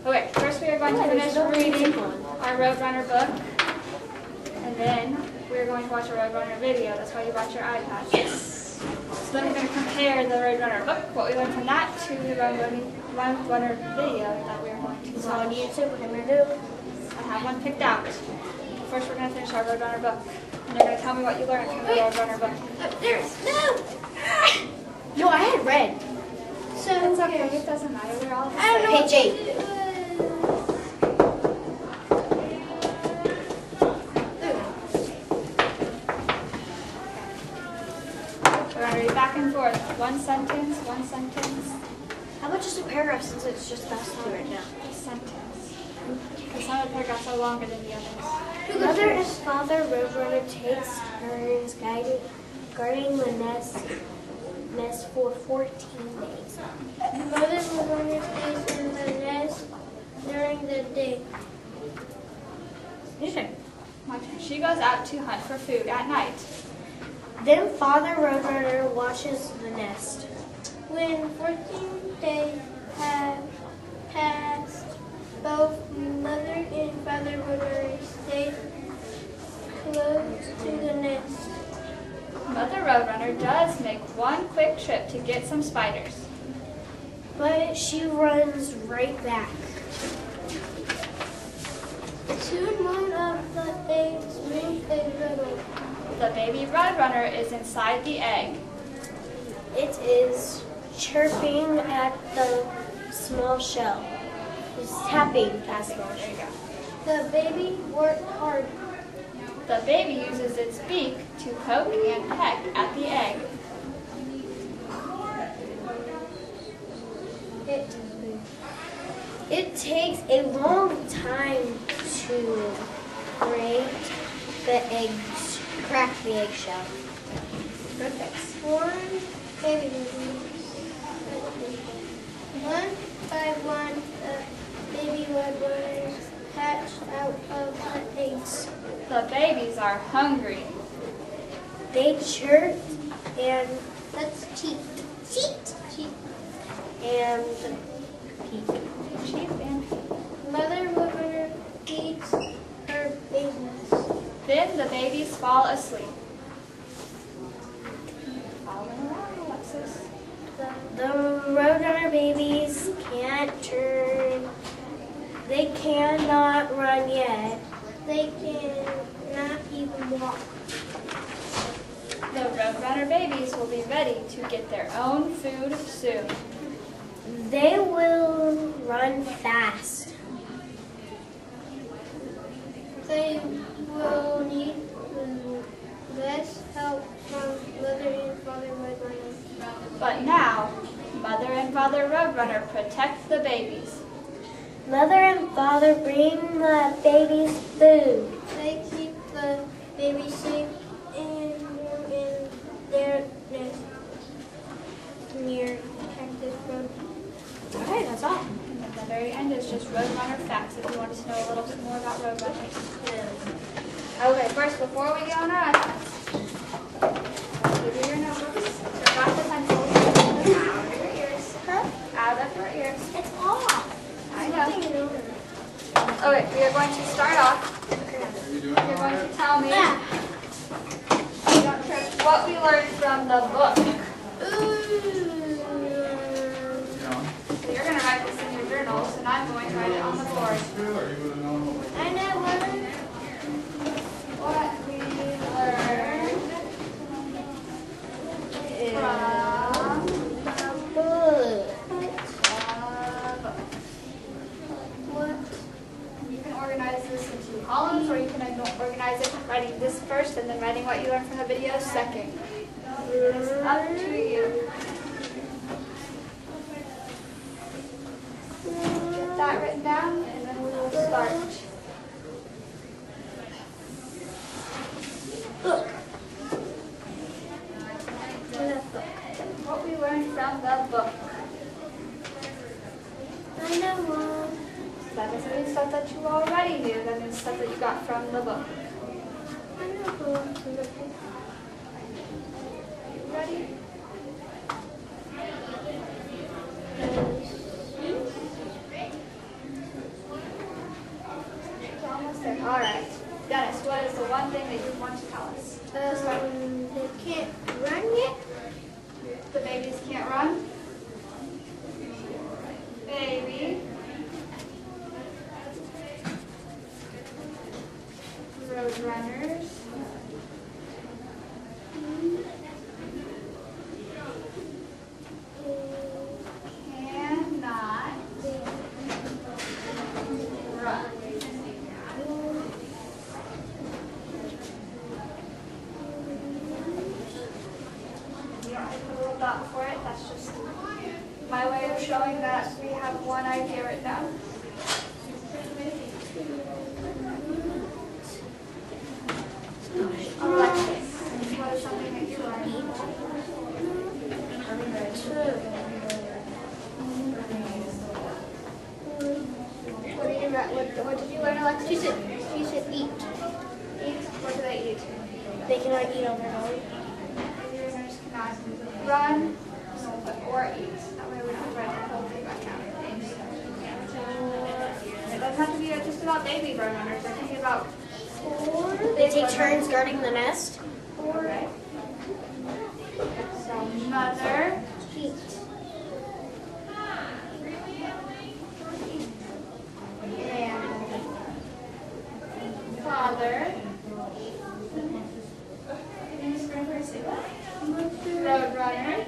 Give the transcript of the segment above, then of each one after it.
Okay, first we are going to finish reading our Roadrunner book, and then we are going to watch a Roadrunner video. That's why you brought your iPad. Yes. So then we're going to compare the Roadrunner book, what we learned from that, to the Roadrunner video that we are going to watch. So on YouTube, we're going to do. I have one picked out. First we're going to finish our Roadrunner book, and you're going to tell me what you learned from the Roadrunner book. No, I had red. So it's okay, it doesn't matter. We're all the I don't know. Page 8. We're going to read back and forth. One sentence, one sentence. How about just a paragraph since it's just us two right now? A sentence. Because some of the paragraphs are longer than the others. Mother and Father Roadrunner takes turns guarding the nest for 14 days. Mother Roadrunner stays in the nest during the day. My turn. She goes out to hunt for food at night. Then Father Roadrunner watches the nest. When 14 days have passed, both Mother and Father Roadrunner stay close to the nest. Mother Roadrunner does make one quick trip to get some spiders. But she runs right back. Soon one of the eggs moves a little. The baby Roadrunner is inside the egg. It is chirping at the small shell. It's tapping that small There you shell. go. The baby worked hard. The baby uses its beak to poke and peck at the egg. It takes a long time to crack the eggshell. Good fix. One by one, the baby Roadrunners hatched out of the eggs. The babies are hungry. They chirp and Let's cheat. and peep. Cheep and Mother Roadrunner feeds her babies. then the babies fall asleep. Following along, Alexis. The Roadrunner babies can't turn. They cannot run yet. They cannot even walk. The Roadrunner babies will be ready to get their own food soon. They will run fast. They will need less help from Mother and Father Roadrunner. But now, Mother and Father Roadrunner protect the babies. Mother and Father bring the babies food. They keep the baby safe and warm in their nest near protected road. Okay, that's all. And at the very end is just Roadrunner facts if you want to know a little bit more about Roadrunners. Okay, first, before we get on our iPads, give you your notebooks. Take off the pencils. Out of your ears. Out of your ears. It's off. I know. Okay, we are going to start off. You're going to tell me what we learned from the book. So you're going to write this in your journals, and I'm going to write it on the board. I know one. What we learned from The book. What? You can organize this into columns, or you can organize it writing this first and then writing what you learned from the video second. It's up to you. Get that written down, and then we will start. Book. What we learned from the book. I know one. That doesn't mean stuff that you already knew. That means stuff that you got from the book. I know one. Ready? there. All right. Dennis, what is the one thing that you want to tell us? They can't run yet. The babies can't run. Baby. Road runners. Cannot run. A little dot for it. That's just my way of showing that we have one idea right now. Alexis, what is something that you learned? What did you learn, Alexis? She said eat. Eat. What do they eat? They cannot eat on their own. Learners cannot run or eat. That way we don't have to write the whole thing back out. It doesn't have to be just about baby road runners. They're thinking about They take turns guarding the nest. Okay. So mother Eat. and father. Road runner.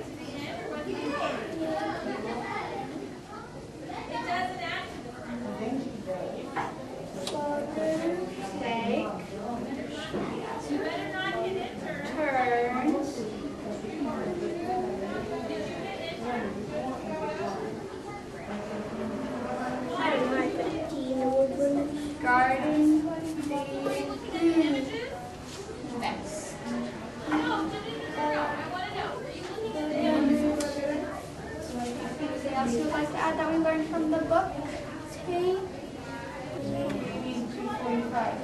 Take turns. I don't know. I put D in the word runner. Guarding the nest. Anything else you would like to add that we learned from the book? Take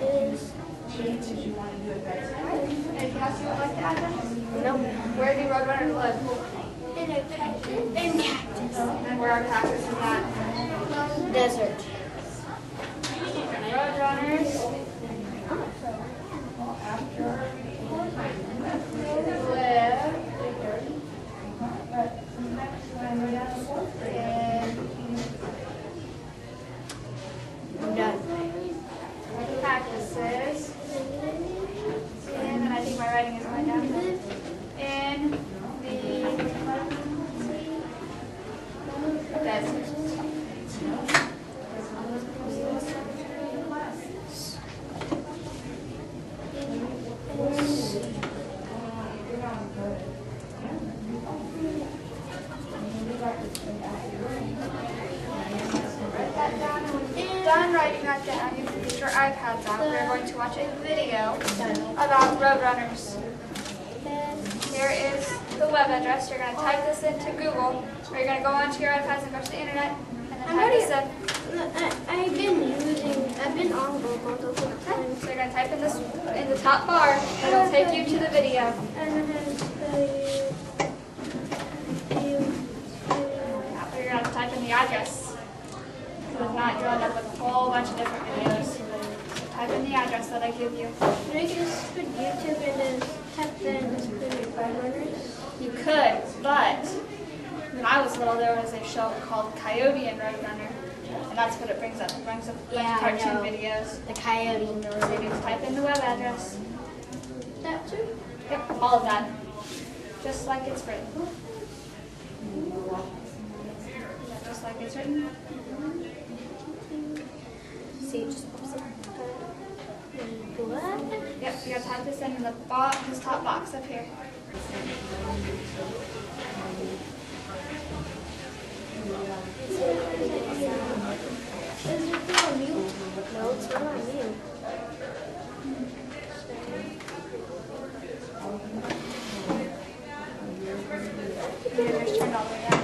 is Anything else you would like to add then? no. Where do roadrunners live? In cactus. And where are cactus is at? Desert. Roadrunners live I'm done. in cactuses. And then I think my writing is going down. In the desert. Done writing that down. You can get your iPads out. We're going to watch a video about roadrunners. Here is the web address. You're going to type this into Google, or you're going to go onto your iPads and go to the internet, and then type this in. I've been on Google the whole time. So you're going to type in this in the top bar, and it'll take you to the video. And then After you're going to type in the address. If not, you'll end up with a whole bunch of different videos. So type in the address that I give you. Can I just put YouTube and then type then just put it runners? You could, but when I was little, there was a show called Coyote and Roadrunner, and that's what it brings up. It brings up a bunch of cartoon videos. The coyote. So you just type in the web address. That too? Yep, all of that. Just like it's written. Just like it's written. See, it just pops up. What? Yep, you gotta type this in the this top box up here. Is it on mute? No, it's not on mute. Yours turned all the way down.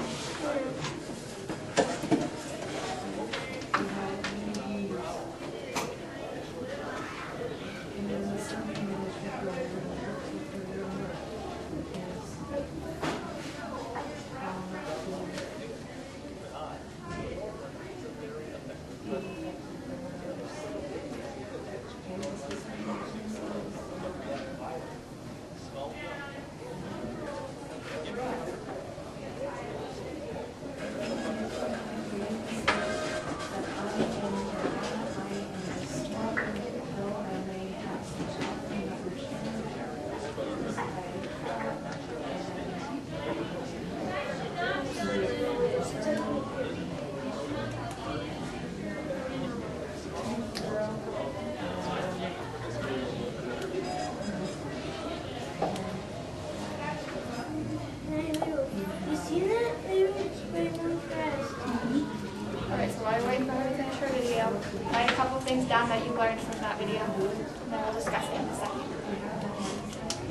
before we finish our video, write a couple things down that you learned from that video, and then we'll discuss it in a second.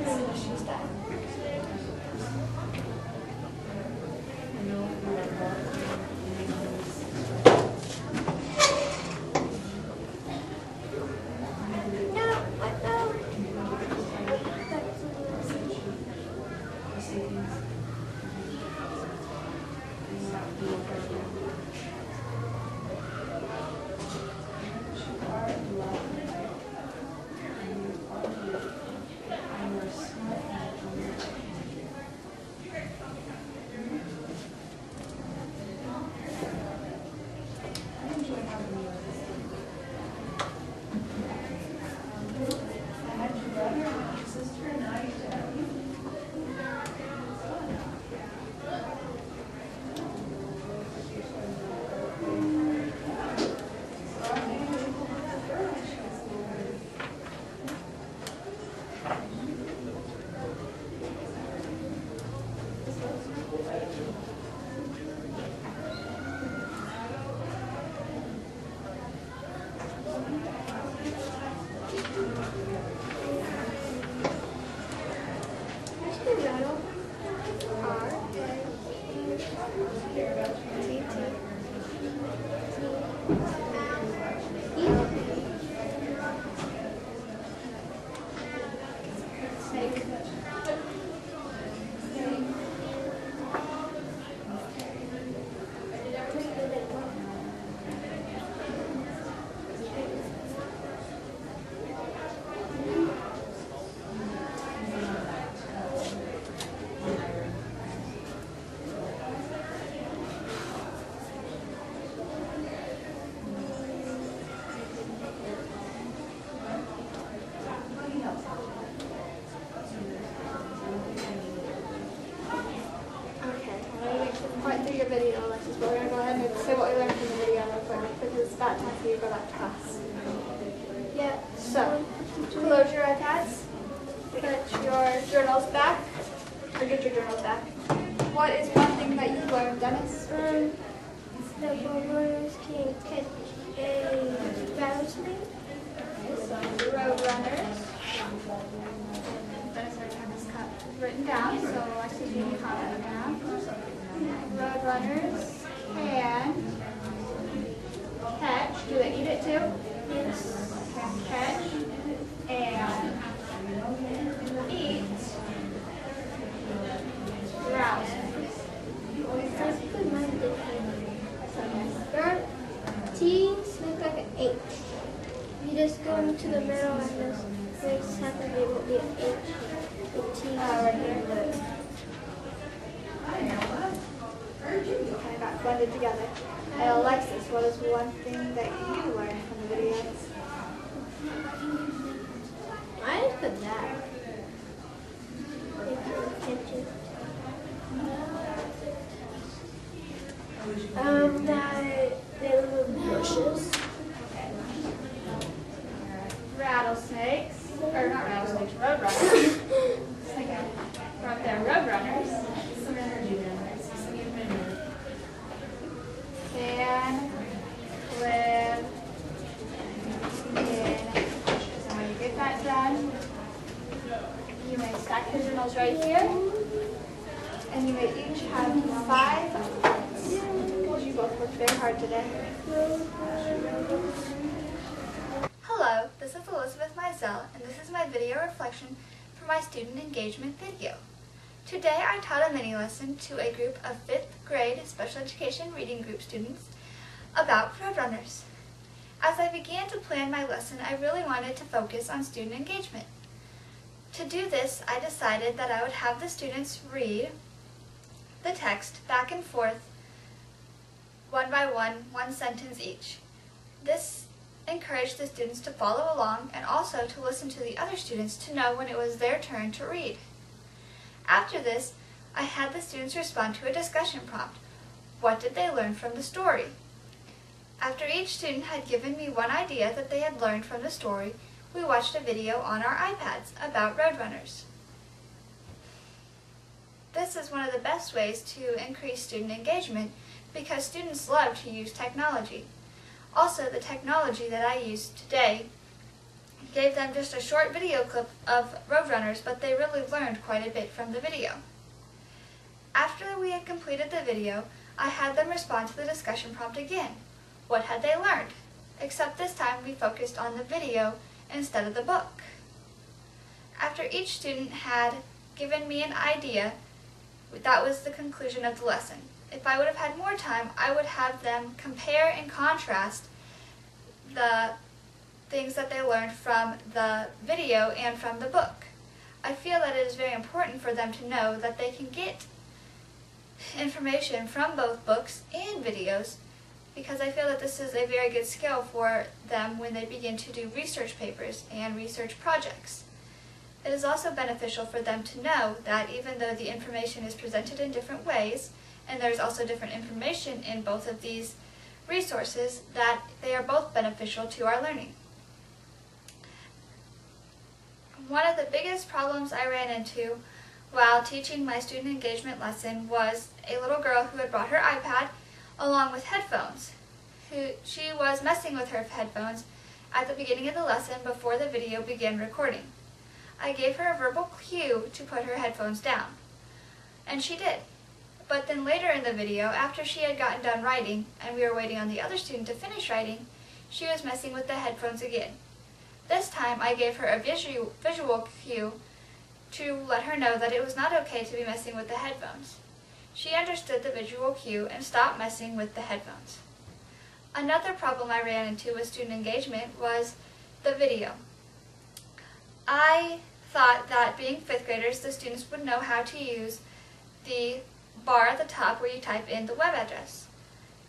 So she's done. Your video, Alexis, but we're going to go ahead and say what we learned from the video real quick because it's about time for you to go back to class. Yeah. So, close your iPads, put your journals back, or get your journals back. What is one thing that you learned, Dennis? The roadrunners can catch a rattlesnake. Roadrunners. Dennis already had this cut written down, so Alexis, you can comment now. Roadrunners can catch. Do they eat it too? Yes. Can catch and eat rattlesnakes. That's good. Mine different. Your T's look like an H. You just go into the middle and this makes half of it will be an H. The T. Right here. Kind of got blended together. And Alexis, what is one thing that you learned from the video? I just put that. That they live in bushes. Rattlesnakes, or not rattlesnakes, roadrunners. Right there, roadrunners. Can live in, so when you get that done, you may stack your journals right here, and you may each have 5 points, because you both worked very hard today. Hello, this is Elizabeth Mizell, and this is my video reflection for my student engagement video. Today I taught a mini lesson to a group of 5th grade special education reading group students about roadrunners. As I began to plan my lesson, I really wanted to focus on student engagement. To do this, I decided that I would have the students read the text back and forth, one by one sentence each. This encouraged the students to follow along and also to listen to the other students to know when it was their turn to read. After this, I had the students respond to a discussion prompt. What did they learn from the story? After each student had given me one idea that they had learned from the story, we watched a video on our iPads about roadrunners. This is one of the best ways to increase student engagement because students love to use technology. Also, the technology that I used today gave them just a short video clip of Roadrunners, but they really learned quite a bit from the video. After we had completed the video, I had them respond to the discussion prompt again. What had they learned? Except this time we focused on the video instead of the book. After each student had given me an idea, that was the conclusion of the lesson. If I would have had more time, I would have them compare and contrast the things that they learned from the video and from the book. I feel that it is very important for them to know that they can get information from both books and videos, because I feel that this is a very good skill for them when they begin to do research papers and research projects. It is also beneficial for them to know that even though the information is presented in different ways, and there's also different information in both of these resources, that they are both beneficial to our learning. One of the biggest problems I ran into while teaching my student engagement lesson was a little girl who had brought her iPad along with headphones. She was messing with her headphones at the beginning of the lesson before the video began recording. I gave her a verbal cue to put her headphones down, and she did. But then later in the video, after she had gotten done writing and we were waiting on the other student to finish writing, she was messing with the headphones again. This time I gave her a visual cue to let her know that it was not okay to be messing with the headphones. She understood the visual cue and stopped messing with the headphones. Another problem I ran into with student engagement was the video. I thought that being 5th graders, the students would know how to use the bar at the top where you type in the web address.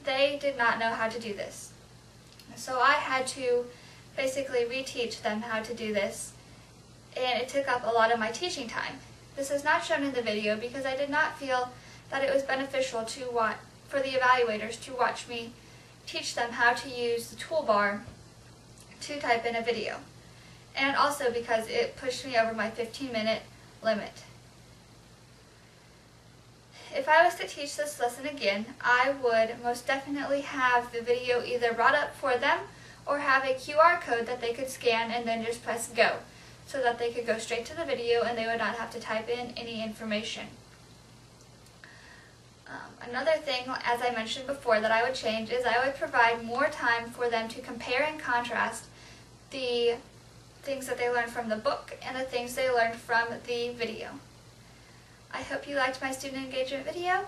They did not know how to do this. So I had to basically reteach them how to do this, and it took up a lot of my teaching time. This is not shown in the video because I did not feel that it was beneficial for the evaluators to watch me teach them how to use the toolbar to type in a video, and also because it pushed me over my 15-minute limit. If I was to teach this lesson again, I would most definitely have the video either brought up for them or have a QR code that they could scan and then just press go, so that they could go straight to the video and they would not have to type in any information. Another thing, as I mentioned before, that I would change is I would provide more time for them to compare and contrast the things that they learned from the book and the things they learned from the video. I hope you liked my student engagement video,